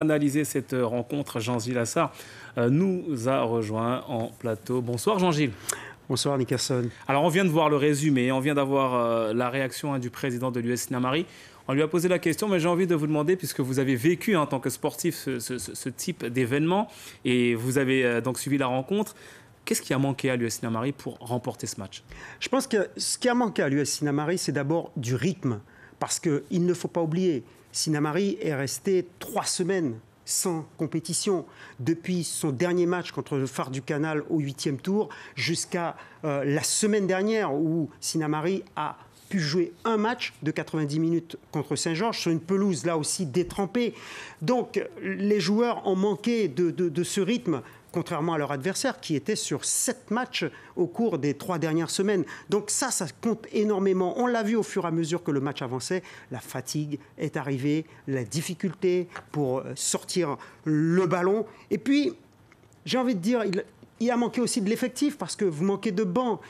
Analyser cette rencontre, Jean-Gilles Assard nous a rejoint en plateau. Bonsoir Jean-Gilles. Bonsoir Nickerson. Alors on vient de voir le résumé, on vient d'avoir la réaction du président de l'US Sinamari. On lui a posé la question, mais j'ai envie de vous demander, puisque vous avez vécu en tant que sportif ce type d'événement et vous avez donc suivi la rencontre, qu'est-ce qui a manqué à l'US Sinamari pour remporter ce match? Je pense que ce qui a manqué à l'US Sinamari, c'est d'abord du rythme. Parce qu'il ne faut pas oublier, Sinamari est resté 3 semaines sans compétition. Depuis son dernier match contre le Phare du Canal au 8e tour, jusqu'à la semaine dernière où Sinamari a pu jouer un match de 90 minutes contre Saint-Georges sur une pelouse là aussi détrempée. Donc les joueurs ont manqué de ce rythme, contrairement à leur adversaire qui était sur 7 matchs au cours des 3 dernières semaines. Donc ça compte énormément. On l'a vu au fur et à mesure que le match avançait, la fatigue est arrivée, la difficulté pour sortir le ballon. Et puis, j'ai envie de dire, il a manqué aussi de l'effectif parce que vous manquez de banc.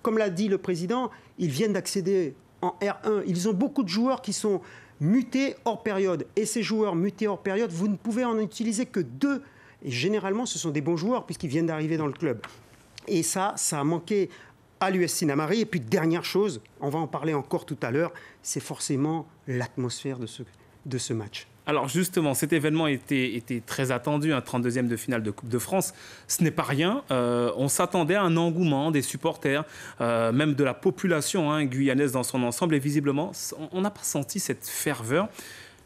Comme l'a dit le président, ils viennent d'accéder en R1. Ils ont beaucoup de joueurs qui sont mutés hors période. Et ces joueurs mutés hors période, vous ne pouvez en utiliser que 2. Et généralement, ce sont des bons joueurs puisqu'ils viennent d'arriver dans le club. Et ça a manqué à l'US Sinamari. Et puis, dernière chose, on va en parler encore tout à l'heure, c'est forcément l'atmosphère de ce match. Alors justement, cet événement était très attendu, un 32e de finale de Coupe de France. Ce n'est pas rien. On s'attendait à un engouement des supporters, même de la population guyanaise dans son ensemble. Et visiblement, on n'a pas senti cette ferveur.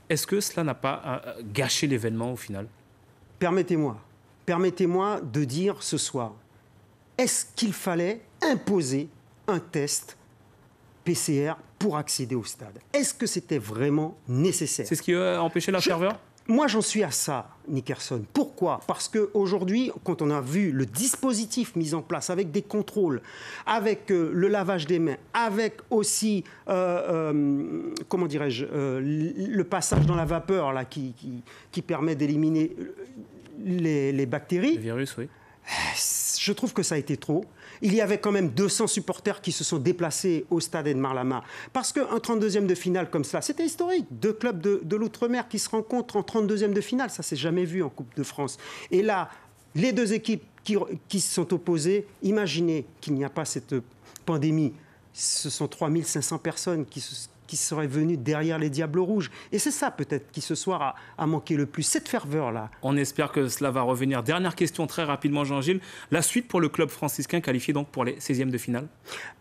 Est-ce que cela n'a pas gâché l'événement au final ? Permettez-moi de dire ce soir, est-ce qu'il fallait imposer un test PCR pour accéder au stade? Est-ce que c'était vraiment nécessaire? C'est ce qui a empêché la ferveur? Moi, j'en suis à ça, Nickerson. Pourquoi? Parce qu'aujourd'hui, quand on a vu le dispositif mis en place avec des contrôles, avec le lavage des mains, avec aussi, comment dirais-je, le passage dans la vapeur là, qui permet d'éliminer les bactéries. Le virus, oui. Je trouve que ça a été trop. Il y avait quand même 200 supporters qui se sont déplacés au stade Edmar Lama. Parce qu'un 32e de finale comme cela, c'était historique. 2 clubs de l'Outre-mer qui se rencontrent en 32e de finale, ça ne s'est jamais vu en Coupe de France. Et là, les 2 équipes qui se sont opposées, imaginez qu'il n'y a pas cette pandémie. Ce sont 3500 personnes qui seraient venues derrière les Diables Rouges. Et c'est ça peut-être qui ce soir a manqué le plus, cette ferveur-là. On espère que cela va revenir. Dernière question très rapidement, Jean-Gilles. La suite pour le club franciscain qualifié donc pour les 16e de finale?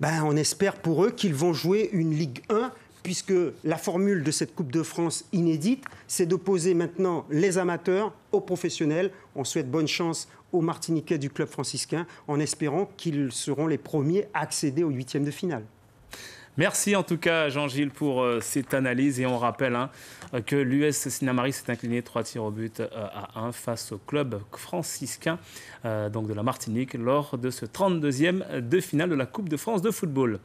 On espère pour eux qu'ils vont jouer une Ligue 1, puisque la formule de cette Coupe de France inédite, c'est d'opposer maintenant les amateurs aux professionnels. On souhaite bonne chance aux Martiniquais du club franciscain, en espérant qu'ils seront les premiers à accéder aux 8e de finale. Merci en tout cas Jean-Gilles pour cette analyse et on rappelle que l'US Sinamari s'est incliné 3 tirs au but à 1 face au club franciscain donc de la Martinique lors de ce 32e de finale de la Coupe de France de football.